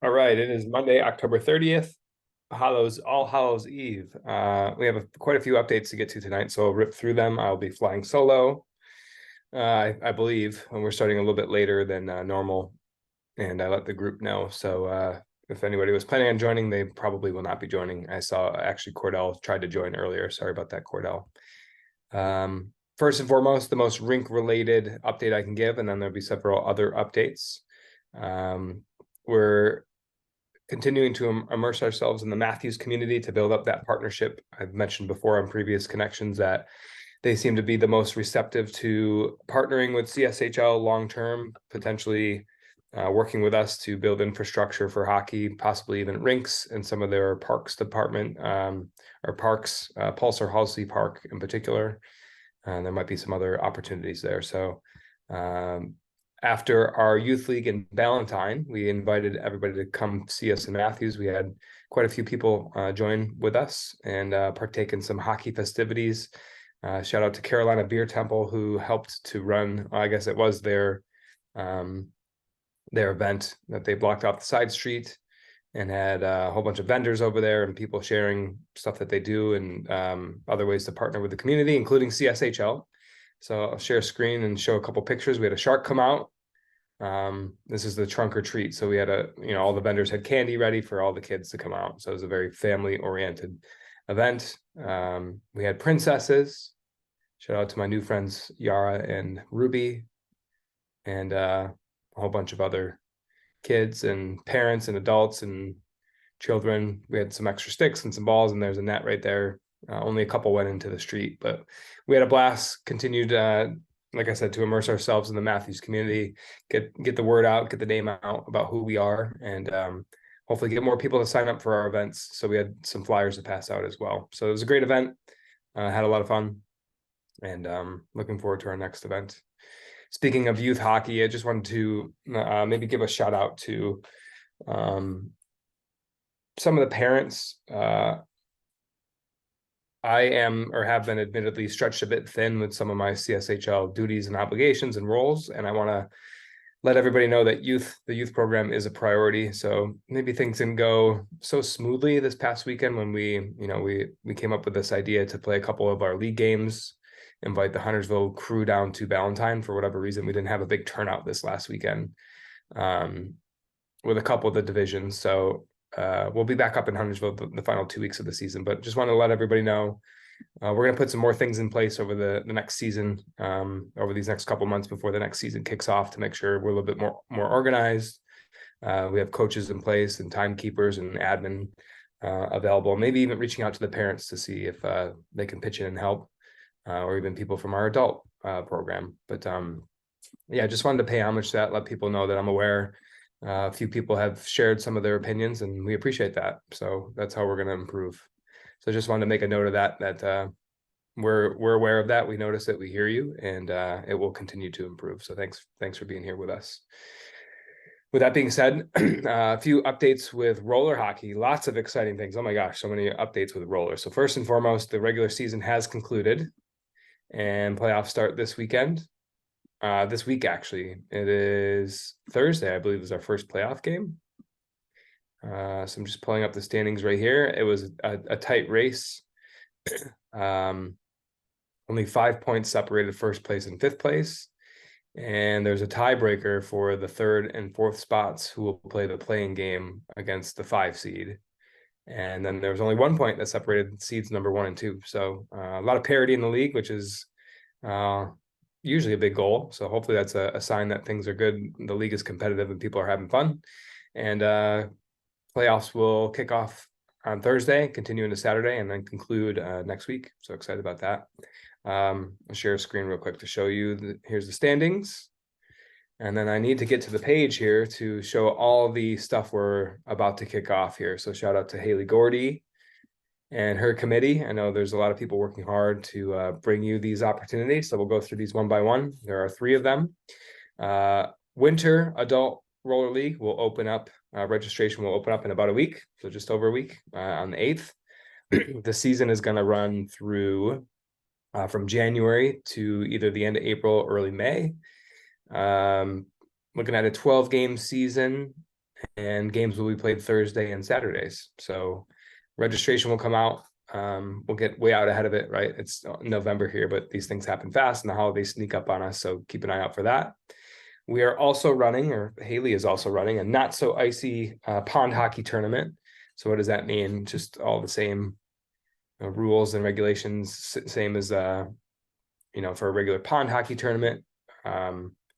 All right, it is Monday, October 30th, All Hallows Eve. We have quite a few updates to get to tonight, so I'll rip through them. I'll be flying solo, I believe, and we're starting a little bit later than normal, and I let the group know. So if anybody was planning on joining, they probably will not be joining. I saw actually Cordell tried to join earlier. Sorry about that, Cordell. First and foremost, the most rink-related update I can give, and then there'll be several other updates. We're continuing to immerse ourselves in the Matthews community to build up that partnership. I've mentioned before on previous connections that they seem to be the most receptive to partnering with CSHL long-term, potentially working with us to build infrastructure for hockey, possibly even rinks in some of their parks department or parks, Pulse or Halsey Park in particular. There might be some other opportunities there. So after our youth league in Valentine, we invited everybody to come see us in Matthews. We had quite a few people join with us and partake in some hockey festivities. Shout out to Carolina Beer Temple, who helped to run, I guess it was their event that they blocked off the side street and had a whole bunch of vendors over there and people sharing stuff that they do and other ways to partner with the community, including CSHL. So I'll share a screen and show a couple pictures. We had a shark come out. This is the trunk or treat. So we had all the vendors had candy ready for all the kids to come out. So it was a very family-oriented event. We had princesses. Shout out to my new friends, Yara and Ruby, and a whole bunch of other kids and parents and adults and children. We had some extra sticks and some balls, and there's a net right there. Only a couple went into the street, but we had a blast. Continued, like I said, to immerse ourselves in the Matthews community, get the word out, get the name out about who we are, and hopefully get more people to sign up for our events. So we had some flyers to pass out as well. So it was a great event. Had a lot of fun, and looking forward to our next event. Speaking of youth hockey, I just wanted to maybe give a shout out to some of the parents. I am or have been admittedly stretched a bit thin with some of my CSHL duties and obligations and roles, and I want to let everybody know that the youth program is a priority. So maybe things didn't go so smoothly this past weekend when we came up with this idea to play a couple of our league games, invite the Huntersville crew down to Valentine. For whatever reason, we didn't have a big turnout this last weekend with a couple of the divisions. So we'll be back up in Huntersville the final 2 weeks of the season, but just want to let everybody know we're going to put some more things in place over the next season, over these next couple months before the next season kicks off, to make sure we're a little bit more organized. We have coaches in place and timekeepers and admin available, maybe even reaching out to the parents to see if they can pitch in and help, or even people from our adult program. But yeah, just wanted to pay homage to that, let people know that I'm aware. A few people have shared some of their opinions, and we appreciate that. So that's how we're going to improve. So I just wanted to make a note of that we're aware of that. We notice it, we hear you, and it will continue to improve. So thanks for being here with us. With that being said, a few updates with roller hockey. Lots of exciting things. Oh my gosh, so many updates with roller. So first and foremost, the regular season has concluded, and playoffs start this weekend. This week, actually. It is Thursday, I believe, is our first playoff game. So I'm just pulling up the standings right here. It was a tight race. Only 5 points separated first place and fifth place. And there's a tiebreaker for the third and fourth spots, who will play the playing game against the 5 seed. And then there was only 1 point that separated seeds number 1 and 2. So a lot of parity in the league, which is usually a big goal. So hopefully that's a sign that things are good. The league is competitive and people are having fun. And playoffs will kick off on Thursday, continue into Saturday, and then conclude next week. So excited about that. I'll share a screen real quick to show you. Here's the standings. And then I need to get to the page here to show all the stuff we're about to kick off here. So shout out to Haley Gordy and her committee. I know there's a lot of people working hard to bring you these opportunities. So we'll go through these one by one. There are 3 of them. Winter Adult Roller League will open up. Registration will open up in about a week. So just over a week on the 8th. The season is going to run through from January to either the end of April or early May. Looking at a 12-game season and games will be played Thursday and Saturdays. So registration will come out. We'll get way out ahead of it, right? It's November here, but these things happen fast and the holidays sneak up on us. So keep an eye out for that. We are also running, or Haley is also running, a not so icy pond hockey tournament. So what does that mean? Just all the same rules and regulations, same as for a regular pond hockey tournament,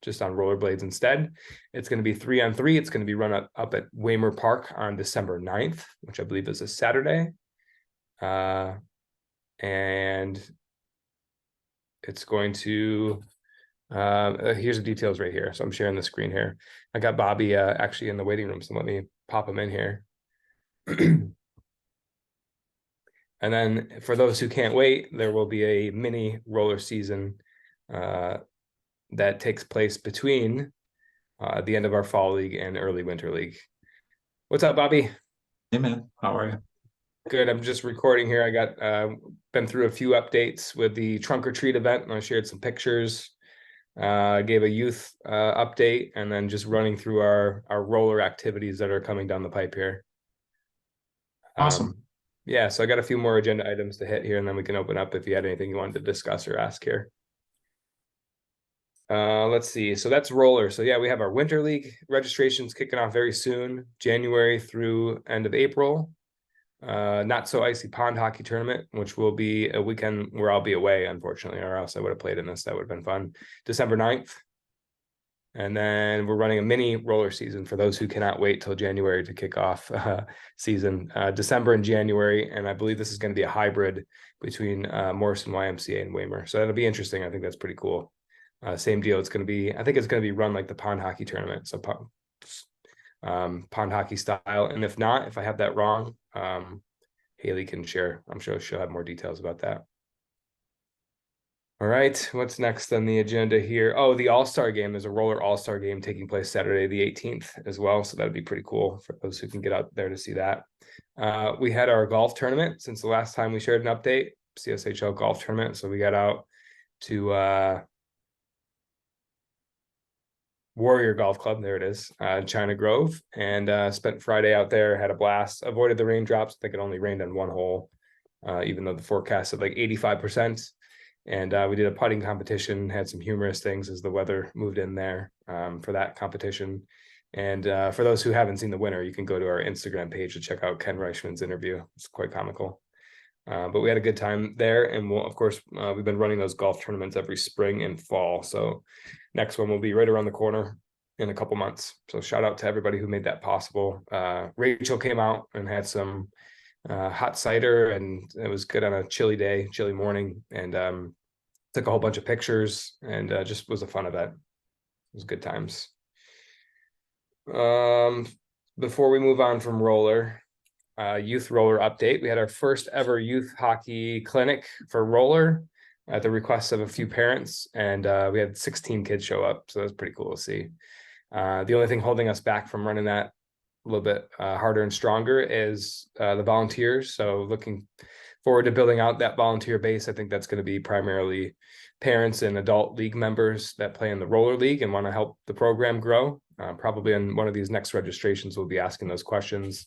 just on rollerblades instead. It's going to be 3-on-3. It's going to be run up at Waymer Park on December 9th, which I believe is a Saturday. And it's going to here's the details right here. So I'm sharing the screen here. I got Bobby actually in the waiting room, so let me pop him in here. And then for those who can't wait, there will be a mini roller season that takes place between the end of our fall league and early winter league. What's up, Bobby? Hey man, how are you? Good. I'm just recording here. I got been through a few updates with the trunk or treat event, and I shared some pictures. Gave a youth update, and then just running through our roller activities that are coming down the pipe here. Awesome. Yeah, so I got a few more agenda items to hit here, and then we can open up if you had anything you wanted to discuss or ask here. Let's see. So that's roller. So yeah, we have our winter league registrations kicking off very soon, January through end of April. Not so icy pond hockey tournament, which will be a weekend where I'll be away, unfortunately, or else I would have played in this. That would have been fun. December 9th. And then we're running a mini roller season for those who cannot wait till January to kick off season, December and January. And I believe this is going to be a hybrid between Morrison YMCA and Waymer. So that'll be interesting. I think that's pretty cool. Same deal. It's going to be, I think it's going to be run like the pond hockey tournament. So pond hockey style. And if not, if I have that wrong, Haley can share. I'm sure she'll have more details about that. All right, what's next on the agenda here? Oh, the All-Star game. There's a roller All-Star game taking place Saturday, the 18th as well. So that'd be pretty cool for those who can get out there to see that. We had our golf tournament since the last time we shared an update, CSHL golf tournament. So we got out to Warrior Golf Club, there it is, China Grove, and spent Friday out there, had a blast, avoided the raindrops. I think it only rained on one hole, even though the forecast said like 85%. And we did a putting competition, had some humorous things as the weather moved in there for that competition. And for those who haven't seen the winner, you can go to our Instagram page to check out Ken Reichman's interview. It's quite comical. But we had a good time there. And we'll, of course, we've been running those golf tournaments every spring and fall. So next one will be right around the corner in a couple months. So shout out to everybody who made that possible. Rachel came out and had some hot cider, and it was good on a chilly day, chilly morning, and took a whole bunch of pictures, and just was a fun event. It was good times. Before we move on from roller, youth roller update. We had our first ever youth hockey clinic for roller at the request of a few parents, and we had 16 kids show up, so that was pretty cool to see. The only thing holding us back from running that a little bit harder and stronger is the volunteers. So looking forward to building out that volunteer base. I think that's going to be primarily parents and adult league members that play in the roller league and want to help the program grow. Probably in one of these next registrations, we'll be asking those questions.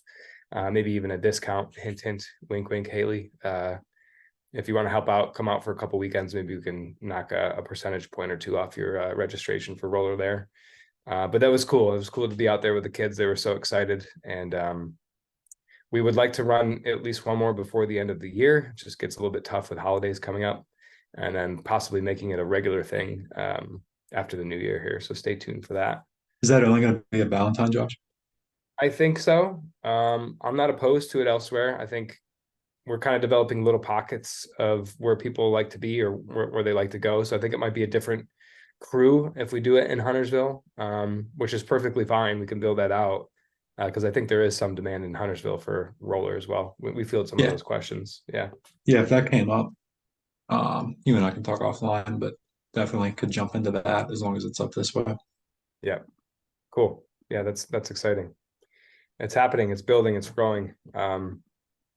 Maybe even a discount, hint, hint, wink, wink, Haley. If you want to help out, come out for a couple weekends, maybe you can knock a percentage point or two off your registration for roller there. But that was cool. It was cool to be out there with the kids. They were so excited. And we would like to run at least one more before the end of the year. It just gets a little bit tough with holidays coming up, and then possibly making it a regular thing after the new year here. So stay tuned for that. Is that only going to be a Valentine, Josh? I think so. I'm not opposed to it elsewhere. I think we're kind of developing little pockets of where people like to be or where they like to go. So I think it might be a different crew if we do it in Huntersville, which is perfectly fine. We can build that out because I think there is some demand in Huntersville for roller as well. We field some of Yeah. those questions. Yeah. Yeah, if that came up, you and I can talk offline, but definitely could jump into that as long as it's up this way. Yeah. Cool. Yeah, that's exciting. It's happening. It's building. It's growing.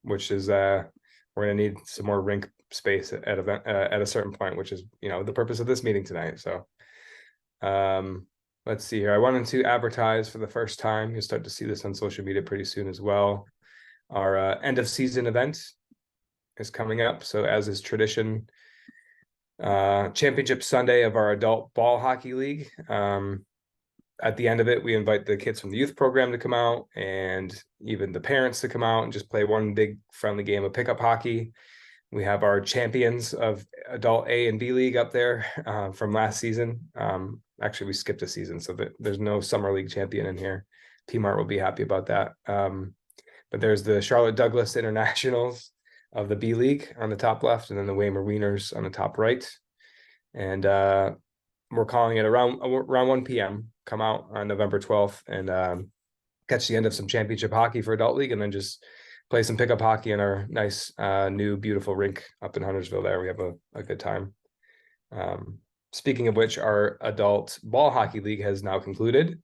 Which is we're gonna need some more rink space at a certain point, which is the purpose of this meeting tonight. So let's see here. I wanted to advertise for the first time. You'll start to see this on social media pretty soon as well. Our end of season event is coming up. So as is tradition, championship Sunday of our adult ball hockey league. At the end of it, we invite the kids from the youth program to come out and even the parents to come out and just play one big friendly game of pickup hockey. We have our champions of adult A and B league up there from last season. Actually, we skipped a season, so there's no summer league champion in here. Team Art will be happy about that. But there's the Charlotte Douglas Internationals of the B League on the top left, and then the Weimar Wieners on the top right. And we're calling it around 1 p.m. Come out on November 12th and catch the end of some championship hockey for adult league, and then just play some pickup hockey in our nice new beautiful rink up in Huntersville. There we have a good time. Speaking of which, our adult ball hockey league has now concluded.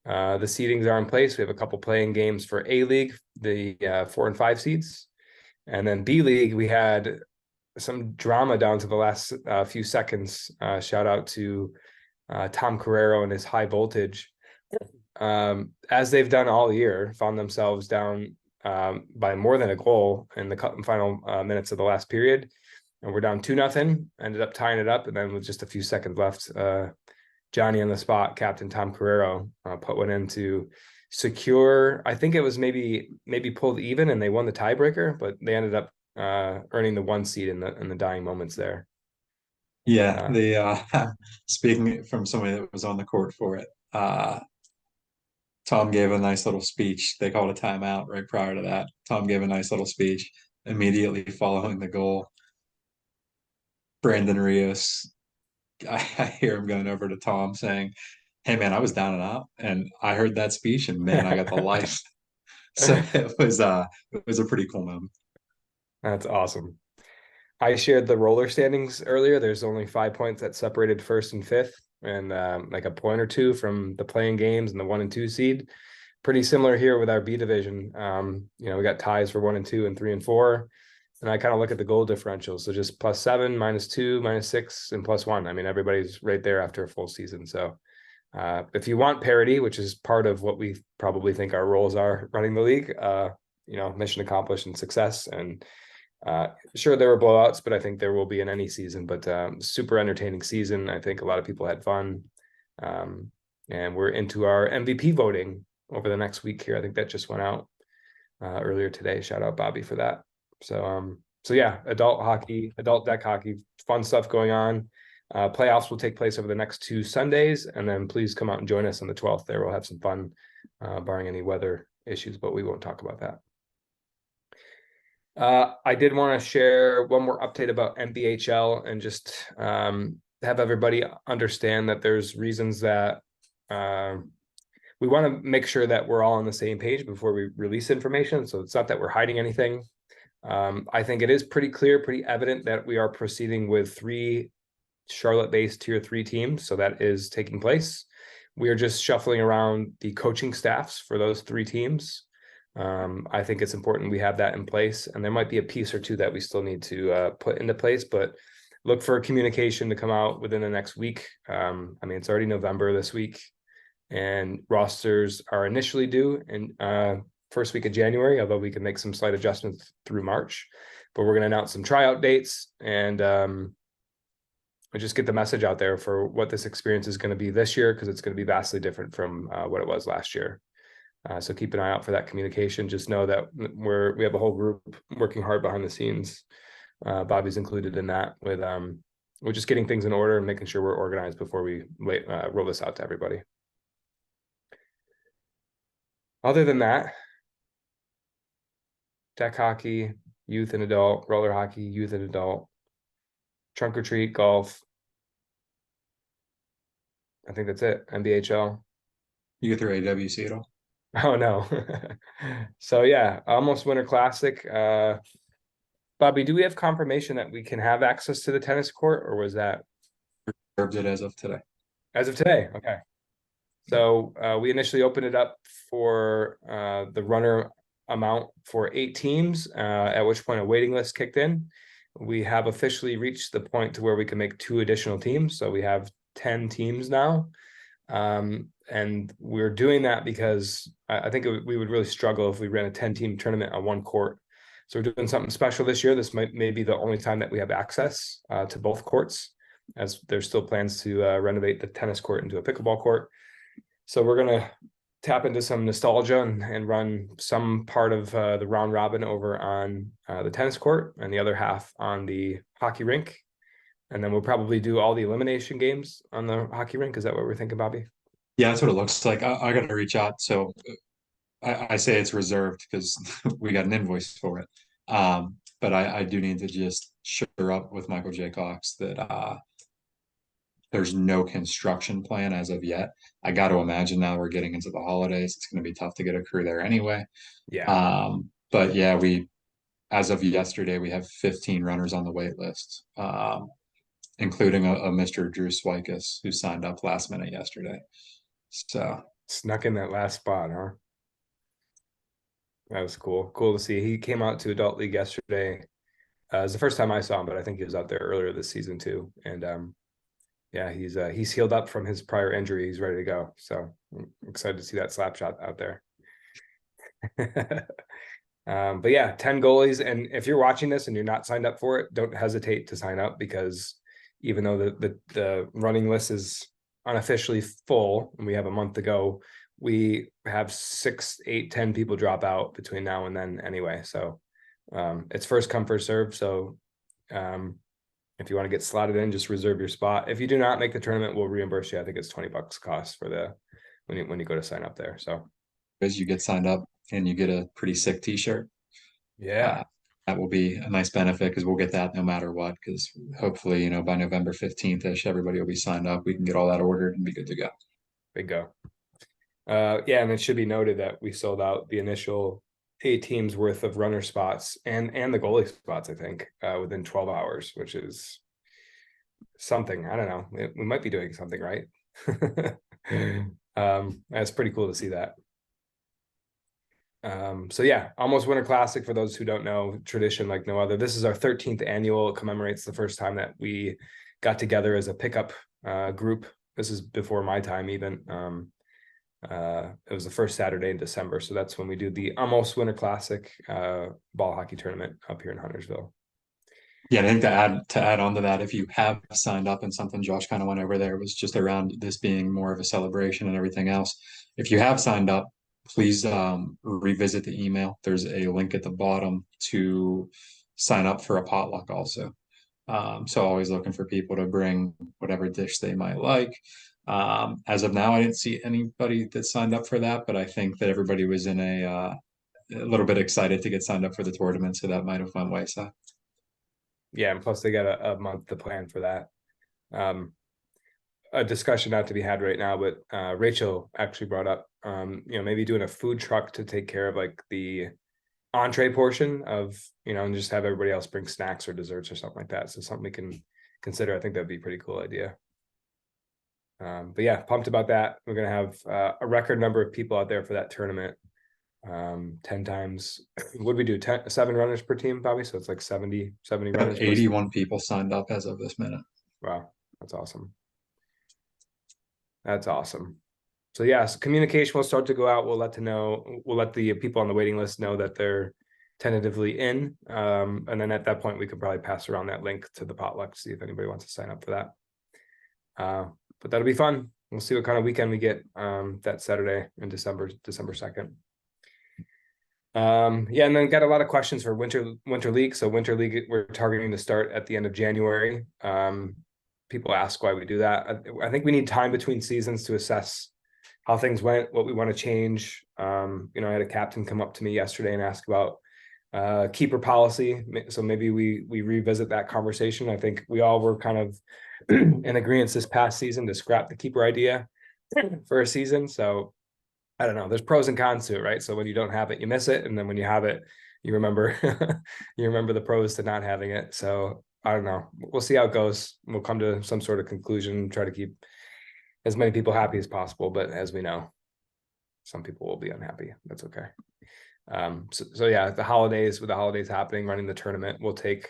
The seedings are in place. We have a couple playing games for A League, the 4 and 5 seeds. And then B League, we had some drama down to the last few seconds. Shout out to Tom Carrero and his high voltage. As they've done all year, found themselves down by more than a goal in the final minutes of the last period. And we're down 2-0, ended up tying it up. And then with just a few seconds left, Johnny on the spot, Captain Tom Carrero, put one in to secure. I think it was maybe pulled even, and they won the tiebreaker, but they ended up earning the 1 seed in the dying moments there. Yeah, the speaking from somebody that was on the court for it, Tom gave a nice little speech. They called a timeout right prior to that. Tom gave a nice little speech immediately following the goal. Brandon Rios, I hear him going over to Tom saying, "Hey man, I was down and out, and I heard that speech, and man, I got the life." So it was a pretty cool moment. That's awesome. I shared the roller standings earlier. There's only 5 points that separated first and fifth, and like a point or two from the playing games and the 1 and 2 seed. Pretty similar here with our B division. We got ties for 1 and 2 and 3 and 4. And I kind of look at the goal differential. So just +7, -2, -6, and +1. I mean, everybody's right there after a full season. So if you want parity, which is part of what we probably think our roles are running the league, mission accomplished and success. And sure, there were blowouts, but I think there will be in any season. But super entertaining season. I think a lot of people had fun. And we're into our MVP voting over the next week here. I think that just went out earlier today. Shout out Bobby for that. So yeah, adult hockey, adult deck hockey, fun stuff going on. Playoffs will take place over the next 2 Sundays, and then please come out and join us on the 12th. There we'll have some fun, barring any weather issues, but we won't talk about that. I did want to share one more update about NBHL and just have everybody understand that there's reasons that we want to make sure that we're all on the same page before we release information. So it's not that we're hiding anything. I think it is pretty clear, pretty evident that we are proceeding with 3 Charlotte-based tier 3 teams. So that is taking place. We are just shuffling around the coaching staffs for those 3 teams. I think it's important we have that in place, and there might be a piece or two that we still need to put into place, but look for communication to come out within the next week. It's already November this week, and rosters are initially due in first week of January, although we can make some slight adjustments through March. But we're going to announce some tryout dates and just get the message out there for what this experience is going to be this year, because it's going to be vastly different from what it was last year. So keep an eye out for that communication. Just know that we have a whole group working hard behind the scenes. Bobby's included in that with we're just getting things in order and making sure we're organized before we roll this out to everybody. Other than that, deck hockey, youth and adult, roller hockey, youth and adult, trunk or treat, golf. I think that's it. NBHL. You get through AWC at all? Oh no. So yeah, almost Winter Classic. Bobby, do we have confirmation that we can have access to the tennis court, or was that Reserved it as of today. as of today? Okay. So we initially opened it up for the runner amount for 8 teams, at which point a waiting list kicked in. We have officially reached the point to where we can make 2 additional teams. So we have 10 teams now. And we're doing that because I think we would really struggle if we ran a 10-team tournament on one court. So we're doing something special this year. This may be the only time that we have access to both courts, as there's still plans to renovate the tennis court into a pickleball court. So we're going to tap into some nostalgia and run some part of the round robin over on the tennis court and the other half on the hockey rink. And then we'll probably do all the elimination games on the hockey rink. Is that what we're thinking, Bobby? Yeah, that's what it looks like. I got to reach out. So I say it's reserved because we got an invoice for it. But I do need to just sure up with Michael J. Cox that there's no construction plan as of yet. I got to imagine now we're getting into the holidays. It's going to be tough to get a crew there anyway. Yeah. But yeah, as of yesterday, we have 15 runners on the wait list, including a Mr. Drew Swikus who signed up last minute yesterday. So Snuck in that last spot, huh? That was cool. Cool to see. He came out to Adult League yesterday. It was the first time I saw him, but I think he was out there earlier this season too. And yeah, he's healed up from his prior injury. He's ready to go. So I'm excited to see that slap shot out there. But yeah, 10 goalies. And if you're watching this and you're not signed up for it, don't hesitate to sign up, because even though the running list is unofficially full and we have a month to go, we have 6, 8, 10 people drop out between now and then anyway. So it's first come, first serve. So if you want to get slotted in, just reserve your spot. If you do not make the tournament, we'll reimburse you. I think it's $20 cost for when you go to sign up there. So as you get signed up and you get a pretty sick t-shirt, yeah, that will be a nice benefit because we'll get that no matter what. Because hopefully, by November 15th ish, everybody will be signed up. We can get all that ordered and be good to go. big go. Yeah, and it should be noted that we sold out the initial 8 teams worth of runner spots and the goalie spots, I think, within 12 hours, which is something. I don't know. We might be doing something right. It's pretty cool to see that. So yeah, almost Winter Classic, for those who don't know, tradition like no other. This is our 13th annual. It commemorates the first time that we got together as a pickup group. This is before my time even. It was the first Saturday in December, so that's when we do the almost Winter Classic ball hockey tournament up here in Huntersville. Yeah, I think to add on to that, if you have signed up, and something Josh kind of went over there was just around this being more of a celebration and everything else. If you have signed up, please revisit the email. There's a link at the bottom to sign up for a potluck also. So always looking for people to bring whatever dish they might like. As of now, I didn't see anybody that signed up for that, but I think that everybody was in a little bit excited to get signed up for the tournament, so that might have went wayside. Yeah, and plus they got a month to plan for that. A discussion not to be had right now, but Rachel actually brought up maybe doing a food truck to take care of like the entree portion of, and just have everybody else bring snacks or desserts or something like that. So something we can consider. I think that'd be a pretty cool idea. But yeah, pumped about that. We're gonna have a record number of people out there for that tournament. 10 times, what do we do? 7 runners per team, Bobby? So it's like 70 runners. 81 people signed up as of this minute. Wow, that's awesome. That's awesome. So yes, communication will start to go out. We'll let the people on the waiting list know that they're tentatively in. And then at that point, we could probably pass around that link to the potluck to see if anybody wants to sign up for that. But that'll be fun. We'll see what kind of weekend we get that Saturday in December 2nd. Yeah, and then got a lot of questions for Winter League. So Winter League, we're targeting to start at the end of January. People ask why we do that. I think we need time between seasons to assess how things went, what we want to change. I had a captain come up to me yesterday and ask about keeper policy. So maybe we revisit that conversation. I think we all were kind of in agreement this past season to scrap the keeper idea for a season. So I don't know. There's pros and cons to it, right? So when you don't have it, you miss it, and then when you have it, you remember the pros to not having it. So I don't know. We'll see how it goes. We'll come to some sort of conclusion. Try to keep as many people happy as possible, but as we know, some people will be unhappy. That's okay. So yeah, with the holidays happening, running the tournament, we'll take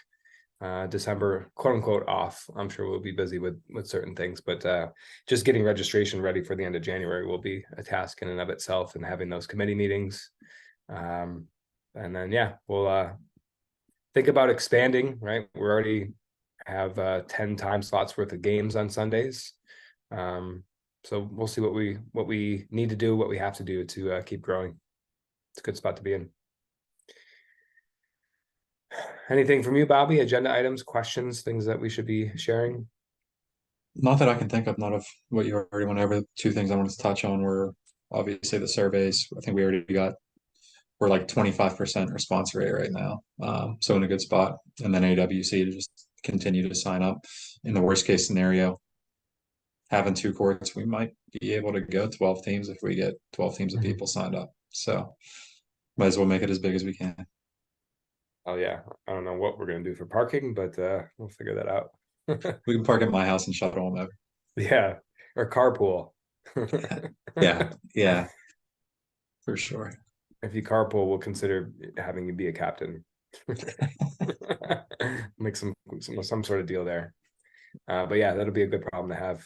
December, quote unquote, off. I'm sure we'll be busy with certain things, but just getting registration ready for the end of January will be a task in and of itself, and having those committee meetings. And then we'll think about expanding, right? We already have 10 time slots worth of games on Sundays. So we'll see what we need to do, what we have to do to keep growing. It's a good spot to be in. Anything from you, Bobby? Agenda items, questions, things that we should be sharing? Not that I can think of, not of what you already went over. The two things I wanted to touch on were obviously the surveys. I think we're like 25% response rate right now. So in a good spot. And then AWC to just continue to sign up. In the worst case scenario, having 2 courts, we might be able to go 12 teams if we get 12 teams of people signed up. So might as well make it as big as we can. Oh yeah, I don't know what we're gonna do for parking, but we'll figure that out. We can park at my house and shuttle them over. Yeah, or carpool. Yeah, for sure. If you carpool, we'll consider having you be a captain. Make some sort of deal there. But yeah, that'll be a good problem to have.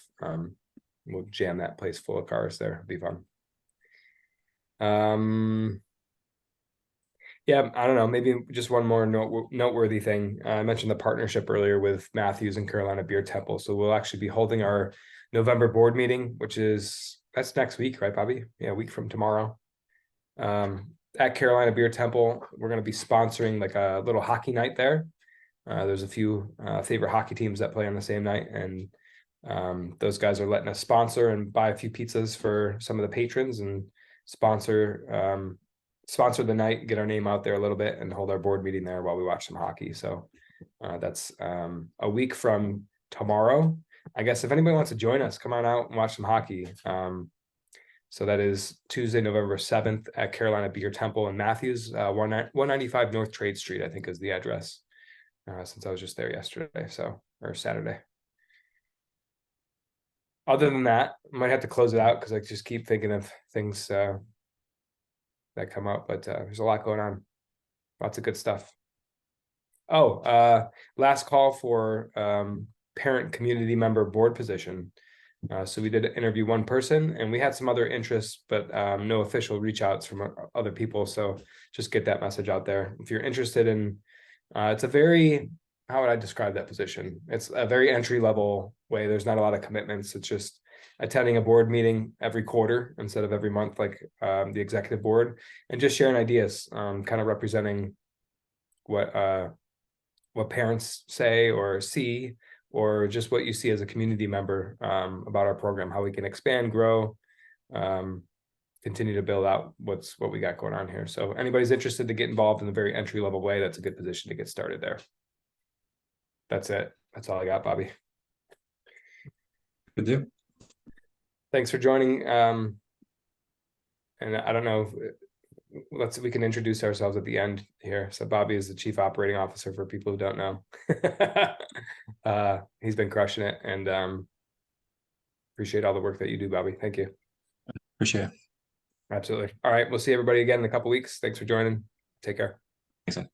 We'll jam that place full of cars there. It'll be fun. Yeah, I don't know. Maybe just one more noteworthy thing. I mentioned the partnership earlier with Matthews and Carolina Beer Temple. So we'll actually be holding our November board meeting, that's next week, right, Bobby? Yeah, a week from tomorrow. At Carolina Beer Temple, we're going to be sponsoring like a little hockey night there. There's a few favorite hockey teams that play on the same night, and those guys are letting us sponsor and buy a few pizzas for some of the patrons and sponsor the night, get our name out there a little bit, and hold our board meeting there while we watch some hockey. So that's a week from tomorrow. I guess if anybody wants to join us, come on out and watch some hockey. So that is Tuesday, November 7th at Carolina Beer Temple in Matthews, 195 North Trade Street, I think is the address, since I was just there yesterday, or Saturday. Other than that, I might have to close it out because I just keep thinking of things that come up, but there's a lot going on. Lots of good stuff. Oh, last call for parent community member board position. So we did interview one person, and we had some other interests, but no official reach outs from other people. So just get that message out there. If you're interested in, it's a very, how would I describe that position? It's a very entry level way. There's not a lot of commitments. It's just attending a board meeting every quarter instead of every month, like the executive board, and just sharing ideas, kind of representing what parents say or see, or just what you see as a community member about our program, how we can expand, grow, continue to build out what we got going on here. So anybody's interested to get involved in a very entry level way, that's a good position to get started there. That's it. That's all I got, Bobby. Good deal. Thanks for joining. And I don't know, we can introduce ourselves at the end here. So Bobby is the Chief Operating Officer for people who don't know. He's been crushing it, and appreciate all the work that you do, Bobby. Thank you. Appreciate it. Absolutely. All right, we'll see everybody again in a couple weeks. Thanks for joining. Take care. Thanks.